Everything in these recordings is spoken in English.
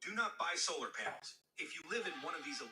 Do not buy solar panels. If you live in one of these 11...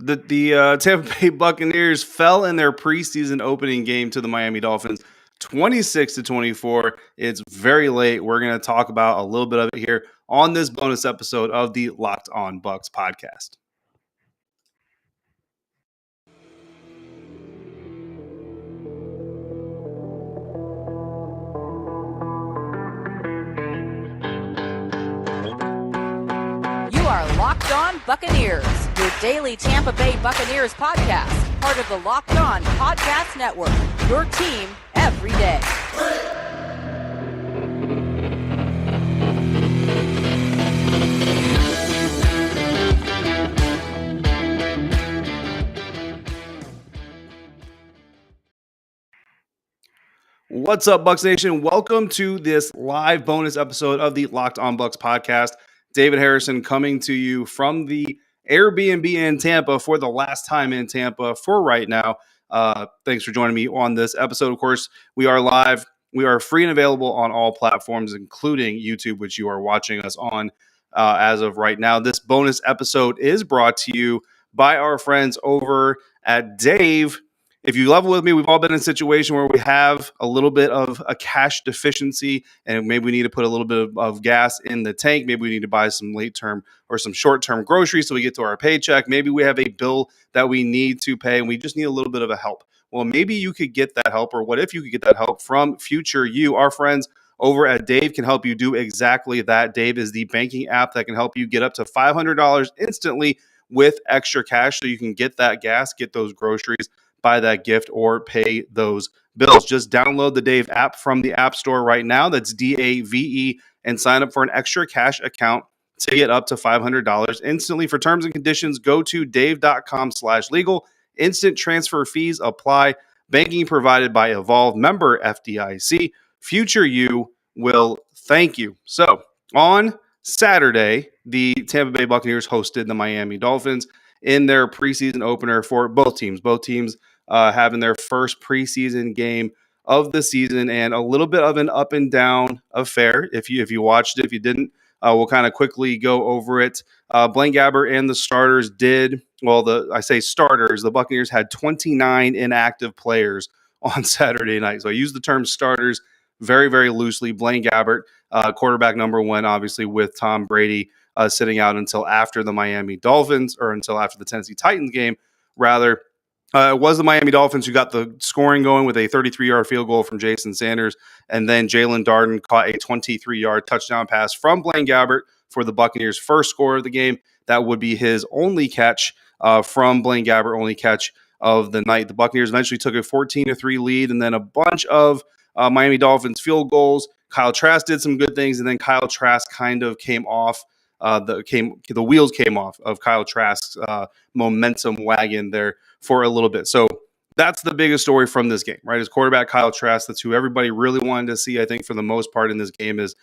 The Tampa Bay Buccaneers fell in their preseason opening game to the Miami Dolphins 26-24. It's very late. We're going to talk about a little bit of it here on this bonus episode of the Locked On Bucs podcast. You are Locked On Buccaneers, your daily Tampa Bay Buccaneers podcast, part of the Locked On Podcast Network, your team every day. What's up, Bucs Nation? Welcome to this live bonus episode of the Locked On Bucs podcast. David Harrison coming to you from the Airbnb in Tampa for the last time in Tampa for right now. Thanks for joining me on this episode. Of course, we are live. We are free and available on all platforms, including YouTube, which you are watching us on as of right now. This bonus episode is brought to you by our friends over at Dave. If you level with me, we've all been in a situation where we have a little bit of a cash deficiency and maybe we need to put a little bit of gas in the tank. Maybe we need to buy some late-term or some short-term groceries so we get to our paycheck. Maybe we have a bill that we need to pay and we just need a little bit of a help. Well, maybe you could get that help, or what if you could get that help from Future You? Our friends over at Dave can help you do exactly that. Dave is the banking app that can help you get up to $500 instantly with extra cash so you can get that gas, get those groceries, buy that gift, or pay those bills. Just download the Dave app from the App Store right now. That's DAVE, and sign up for an extra cash account to get up to $500 instantly. For terms and conditions, go to dave.com/legal. Instant transfer fees apply. Banking provided by Evolve, member FDIC. Future You will thank you. So on Saturday, the Tampa Bay Buccaneers hosted the Miami Dolphins in their preseason opener for both teams. Both teams having their first preseason game of the season, and a little bit of an up and down affair. If you watched it, if you didn't, we'll kind of quickly go over it. Blaine Gabbert and the starters did, I say starters, the Buccaneers had 29 inactive players on Saturday night. So I use the term starters very, very loosely. Blaine Gabbert, quarterback number one, obviously with Tom Brady sitting out until after the Miami Dolphins, or until after the Tennessee Titans game, rather. It was the Miami Dolphins who got the scoring going with a 33-yard field goal from Jason Sanders, and then Jaelon Darden caught a 23-yard touchdown pass from Blaine Gabbert for the Buccaneers' first score of the game. That would be his only catch from Blaine Gabbert, only catch of the night. The Buccaneers eventually took a 14-3 lead, and then a bunch of Miami Dolphins field goals. Kyle Trask did some good things, and then Kyle Trask kind of came off. The wheels came off of Kyle Trask's momentum wagon there for a little bit. So that's the biggest story from this game, right? Is quarterback Kyle Trask. That's who everybody really wanted to see, I think, for the most part in this game, is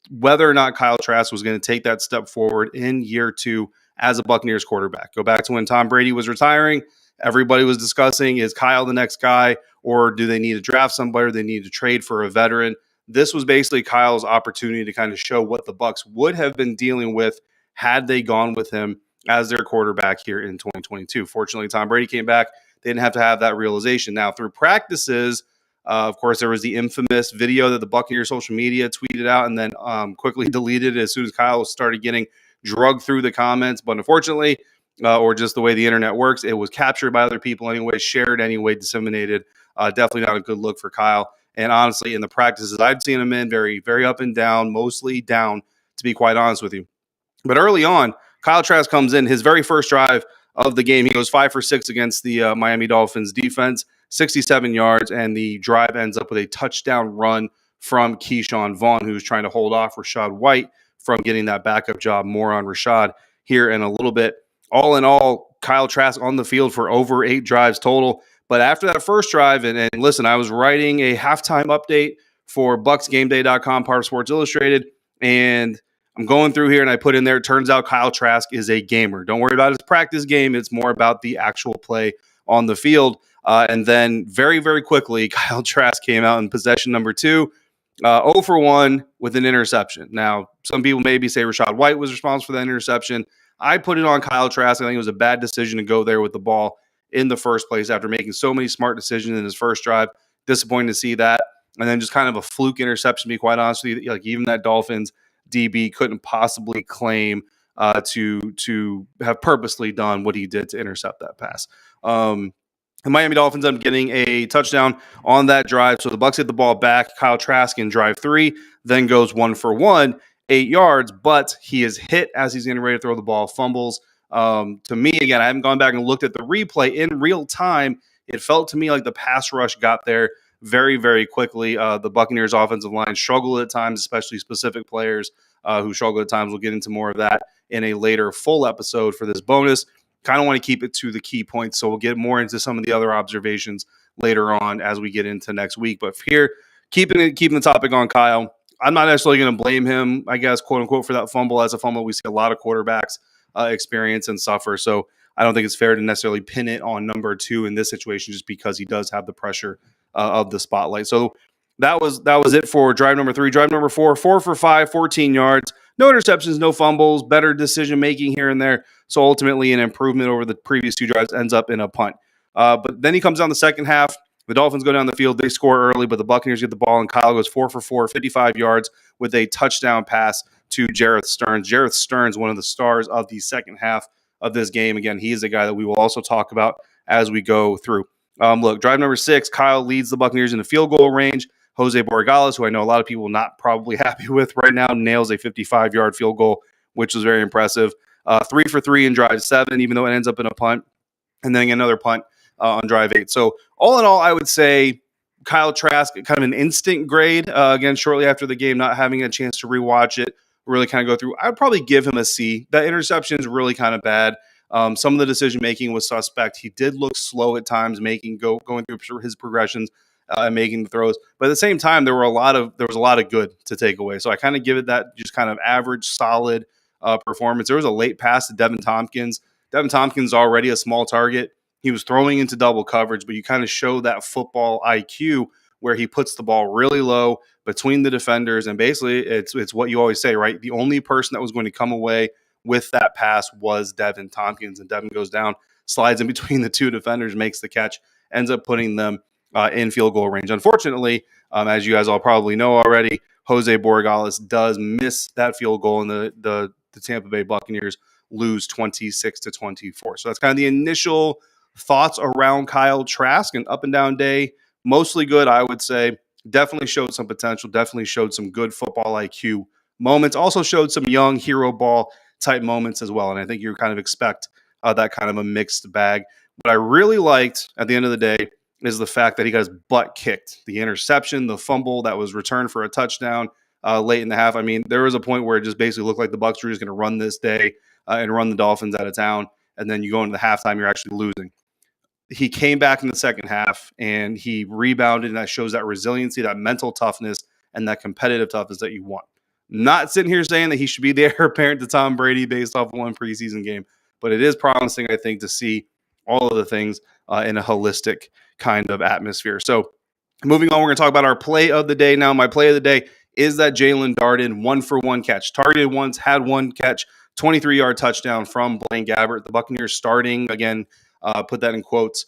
whether or not Kyle Trask was going to take that step forward in year two as a Buccaneers quarterback. Go back to when Tom Brady was retiring. Everybody was discussing, is Kyle the next guy, or do they need to draft somebody, or they need to trade for a veteran? This was basically Kyle's opportunity to kind of show what the Bucs would have been dealing with had they gone with him as their quarterback here in 2022. Fortunately, Tom Brady came back. They didn't have to have that realization. Now, through practices, of course, there was the infamous video that the Buccaneers social media tweeted out and then quickly deleted as soon as Kyle started getting drugged through the comments. But unfortunately, or just the way the internet works, it was captured by other people anyway, shared anyway, disseminated. Definitely not a good look for Kyle. And honestly, in the practices I've seen him in, very, very up and down, mostly down, to be quite honest with you. But early on, Kyle Trask comes in. His very first drive of the game. He goes 5 for 6 against the Miami Dolphins defense, 67 yards, and the drive ends up with a touchdown run from Keyshawn Vaughn, who's trying to hold off Rachaad White from getting that backup job. More on Rachaad here in a little bit. All in all, Kyle Trask on the field for over 8 drives total. But after that first drive, and listen, I was writing a halftime update for BucsGameDay.com, part of Sports Illustrated, and I'm going through here and I put in there, it turns out Kyle Trask is a gamer. Don't worry about his practice game. It's more about the actual play on the field. And then very, very quickly, Kyle Trask came out in possession number 2, 0 for 1 with an interception. Now, some people maybe say Rachaad White was responsible for that interception. I put it on Kyle Trask. I think it was a bad decision to go there with the ball in the first place after making so many smart decisions in his first drive. Disappointing to see that. And then just kind of a fluke interception, to be quite honest with you. Like, even that Dolphins DB couldn't possibly claim to have purposely done what he did to intercept that pass. The Miami Dolphins end up getting a touchdown on that drive. So the Bucs get the ball back. Kyle Trask in drive 3, then goes 1 for 1, 8 yards, but he is hit as he's getting ready to throw the ball, fumbles. To me, again, I haven't gone back and looked at the replay in real time. It felt to me like the pass rush got there very, very quickly. The Buccaneers offensive line struggled at times, especially specific players who struggle at times. We'll get into more of that in a later full episode for this bonus. Kind of want to keep it to the key points, so we'll get more into some of the other observations later on as we get into next week. But here, keeping the topic on Kyle, I'm not necessarily going to blame him, I guess, quote unquote, for that fumble. As a fumble, we see a lot of quarterbacks experience and suffer. So I don't think it's fair to necessarily pin it on number 2 in this situation, just because he does have the pressure of the spotlight. So that was it for drive number 3. Drive number 4, 4 for 5, 14 yards. No interceptions, no fumbles, better decision-making here and there. So ultimately an improvement over the previous 2 drives, ends up in a punt. But then he comes down the second half. The Dolphins go down the field. They score early, but the Buccaneers get the ball, and Kyle goes 4 for 4, 55 yards with a touchdown pass to Jarreth Stearns. Jarreth Stearns, one of the stars of the second half of this game. Again, he is a guy that we will also talk about as we go through. Look, drive number 6, Kyle leads the Buccaneers in the field goal range. Jose Borregales, who I know a lot of people not probably happy with right now, nails a 55-yard field goal, which was very impressive. 3 for 3 in drive 7, even though it ends up in a punt. And then another punt on drive 8. So all in all, I would say Kyle Trask, kind of an instant grade. Again, shortly after the game, not having a chance to rewatch it, really kind of go through. I would probably give him a C. That interception is really kind of bad. Some of the decision-making was suspect. He did look slow at times, going through his progressions and making the throws. But at the same time, there was a lot of good to take away. So I kind of give it that just kind of average, solid performance. There was a late pass to Devin Tompkins. Devin Tompkins already a small target. He was throwing into double coverage, but you kind of show that football IQ where he puts the ball really low between the defenders. And basically, it's what you always say, right? The only person that was going to come away with that pass was Devin Tompkins. And Devin goes down, slides in between the 2 defenders, makes the catch, ends up putting them in field goal range. Unfortunately, as you guys all probably know already, Jose Borregales does miss that field goal, and the Tampa Bay Buccaneers lose 26-24. So that's kind of the initial thoughts around Kyle Trask. An up and down day, mostly good, I would say. Definitely showed some potential, definitely showed some good football IQ moments, also showed some young hero ball type moments as well. And I think you kind of expect that kind of a mixed bag. What I really liked at the end of the day is the fact that he got his butt kicked. The interception, the fumble that was returned for a touchdown late in the half. I mean, there was a point where it just basically looked like the Bucs were just going to run this day and run the Dolphins out of town. And then you go into the halftime, you're actually losing. He came back in the second half and he rebounded, and that shows that resiliency, that mental toughness, and that competitive toughness that you want. Not sitting here saying that he should be the heir apparent to Tom Brady based off of one preseason game, but it is promising, I think, to see all of the things in a holistic kind of atmosphere. So moving on, we're going to talk about our play of the day now. My play of the day is that Jaelon Darden 1-for-1 catch. Targeted once, had one catch, 23-yard touchdown from Blaine Gabbert. The Buccaneers starting, again, put that in quotes.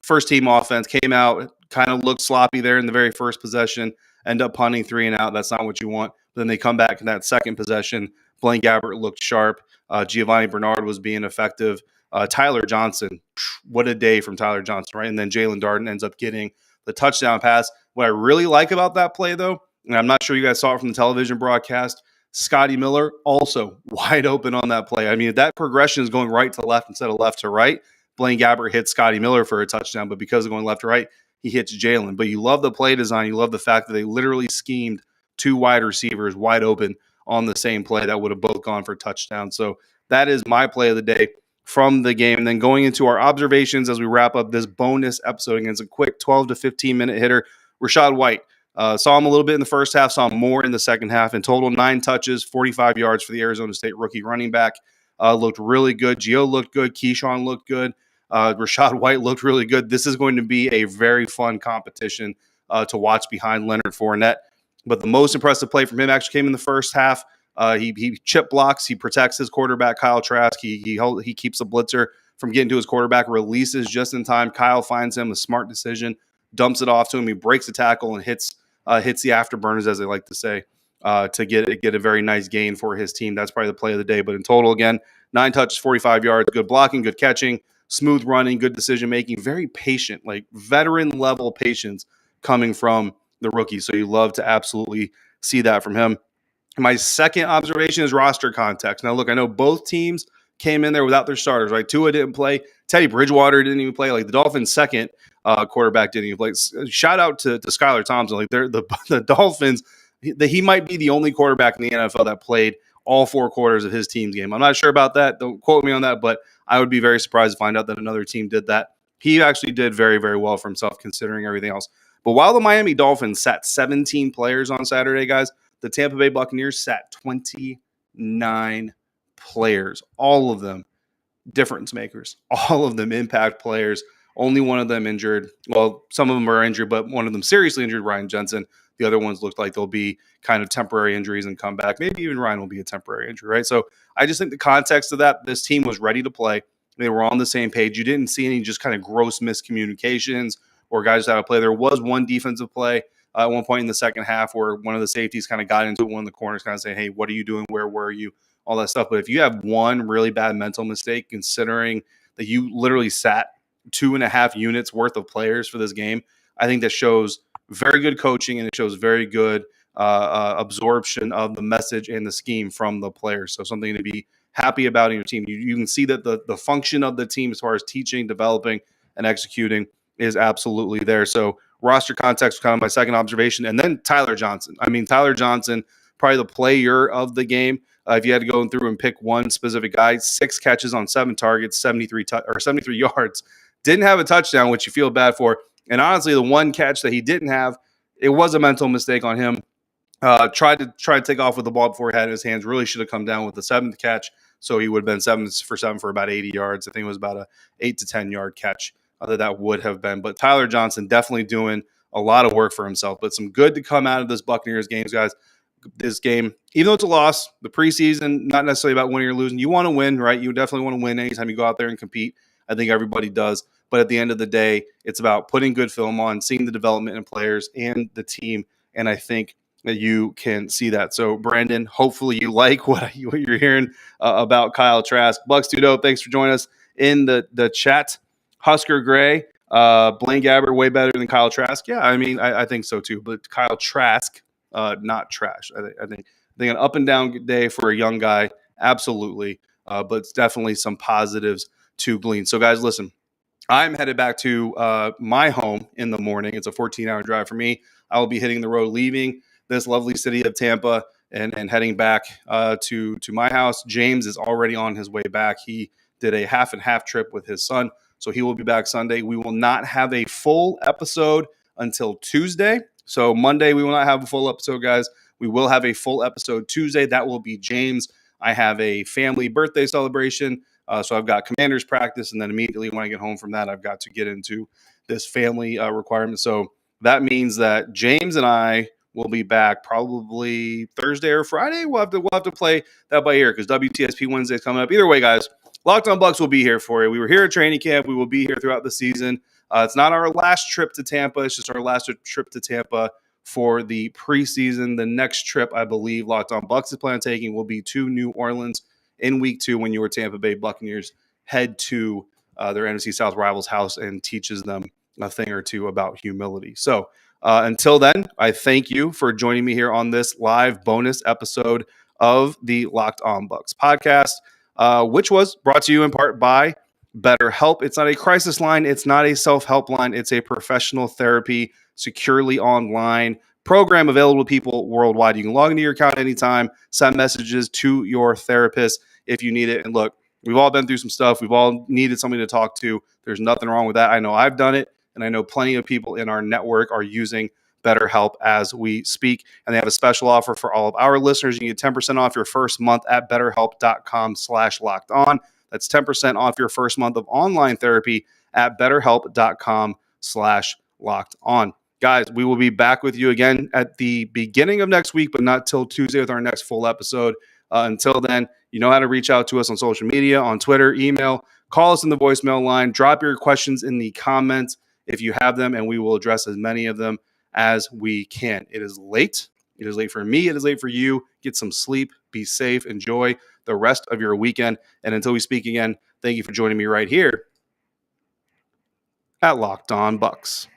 First team offense came out, kind of looked sloppy there in the very first possession, end up punting 3 and out. That's not what you want. But then they come back in that second possession. Blaine Gabbert looked sharp. Giovanni Bernard was being effective. Tyler Johnson, what a day from Tyler Johnson, right? And then Jaelon Darden ends up getting the touchdown pass. What I really like about that play, though, and I'm not sure you guys saw it from the television broadcast, Scotty Miller also wide open on that play. I mean, if that progression is going right to left instead of left to right, Blaine Gabbert hits Scotty Miller for a touchdown, but because of going left to right, he hits Jaelon. But you love the play design. You love the fact that they literally schemed two wide receivers wide open on the same play that would have both gone for touchdowns. So that is my play of the day from the game. And then going into our observations as we wrap up this bonus episode against a quick 12 to 15 minute hitter, Rachaad White. Saw him a little bit in the first half, saw him more in the second half. In total, 9 touches, 45 yards for the Arizona State rookie running back. Looked really good. Gio looked good. Keyshawn looked good. Rachaad White looked really good. This is going to be a very fun competition to watch behind Leonard Fournette. But the most impressive play from him actually came in the first half. He chip blocks. He protects his quarterback, Kyle Trask. He keeps the blitzer from getting to his quarterback, releases just in time. Kyle finds him, a smart decision, dumps it off to him. He breaks the tackle and hits the afterburners, as they like to say, to get a very nice gain for his team. That's probably the play of the day. But in total, again, 9 touches, 45 yards, good blocking, good catching, smooth running, good decision-making, very patient, like veteran-level patience coming from the rookie. So you love to absolutely see that from him. My second observation is roster context. Now, look, I know both teams came in there without their starters, right? Tua didn't play. Teddy Bridgewater didn't even play. Like the Dolphins' second quarterback didn't even play. Shout out to Skylar Thompson. Like the Dolphins, he might be the only quarterback in the NFL that played all 4 quarters of his team's game. I'm not sure about that. Don't quote me on that, but I would be very surprised to find out that another team did that. He actually did very, very well for himself considering everything else. But while the Miami Dolphins sat 17 players on Saturday, guys, the Tampa Bay Buccaneers sat 29 players, all of them difference makers, all of them impact players. Only one of them injured. Well, some of them are injured, but one of them seriously injured, Ryan Jensen. The other ones looked like they'll be kind of temporary injuries and come back. Maybe even Ryan will be a temporary injury, right? So I just think the context of that, this team was ready to play. They were on the same page. You didn't see any just kind of gross miscommunications or guys out of play. There was one defensive play at one point in the second half where one of the safeties kind of got into it, one of the corners kind of saying, hey, what are you doing? Where were you? All that stuff. But if you have one really bad mental mistake, considering that you literally sat 2.5 units worth of players for this game, I think that shows very good coaching and it shows very good absorption of the message and the scheme from the players. So something to be happy about in your team. You can see that the function of the team as far as teaching, developing, and executing is absolutely there. So roster context was kind of my second observation. And then Tyler Johnson. I mean, Tyler Johnson, probably the player of the game. If you had to go through and pick one specific guy, 6 catches on 7 targets, 73 yards. Didn't have a touchdown, which you feel bad for. And honestly, the one catch that he didn't have, it was a mental mistake on him. Tried to take off with the ball before he had it in his hands. Really should have come down with the 7th catch. So he would have been 7 for 7 for about 80 yards. I think it was about a 8 to 10 yard catch that would have been. But Tyler Johnson definitely doing a lot of work for himself. But some good to come out of this Buccaneers games, guys. This game, even though it's a loss, the preseason, not necessarily about winning or losing. You want to win, right? You definitely want to win anytime you go out there and compete. I think everybody does. But at the end of the day, it's about putting good film on, seeing the development in players and the team. And I think that you can see that. So, Brandon, hopefully you like what you're hearing about Kyle Trask. Bucks 2-0, thanks for joining us in the chat. Husker Gray, Blaine Gabbert, way better than Kyle Trask. Yeah, I mean, I think so too. But Kyle Trask, not trash. I think an up and down day for a young guy, absolutely. But it's definitely some positives to glean. So, guys, listen. I'm headed back to my home in the morning. It's a 14-hour drive for me. I will be hitting the road, leaving this lovely city of Tampa and heading back to my house. James is already on his way back. He did a half and half trip with his son, so he will be back Sunday. We will not have a full episode until Tuesday. So Monday, we will not have a full episode, guys. We will have a full episode Tuesday. That will be James. I have a family birthday celebration. So I've got Commanders practice, and then immediately when I get home from that, I've got to get into this family requirement. So that means that James and I will be back probably Thursday or Friday. We'll have to play that by ear because WTSP Wednesday is coming up. Either way, guys, Locked On Bucs will be here for you. We were here at training camp. We will be here throughout the season. It's not our last trip to Tampa. It's just our last trip to Tampa for the preseason. The next trip, I believe, Locked On Bucs is planning on taking will be to New Orleans in week 2 when your Tampa Bay Buccaneers head to their NFC South rivals' house and teaches them a thing or two about humility. So until then, I thank you for joining me here on this live bonus episode of the Locked On Bucs podcast, which was brought to you in part by BetterHelp. It's not a crisis line. It's not a self-help line. It's a professional therapy, securely online program available to people worldwide. You can log into your account anytime, send messages to your therapist if you need it. And look, we've all been through some stuff. We've all needed somebody to talk to. There's nothing wrong with that. I know I've done it, and I know plenty of people in our network are using BetterHelp as we speak. And they have a special offer for all of our listeners. You can get 10% off your first month at betterhelp.com/lockedon. That's 10% off your first month of online therapy at betterhelp.com/lockedon. Guys, we will be back with you again at the beginning of next week, but not till Tuesday with our next full episode. Until then, you know how to reach out to us on social media, on Twitter, email, call us in the voicemail line, drop your questions in the comments if you have them, and we will address as many of them as we can. It is late. It is late for me. It is late for you. Get some sleep. Be safe. Enjoy the rest of your weekend. And until we speak again, thank you for joining me right here at Locked On Bucs.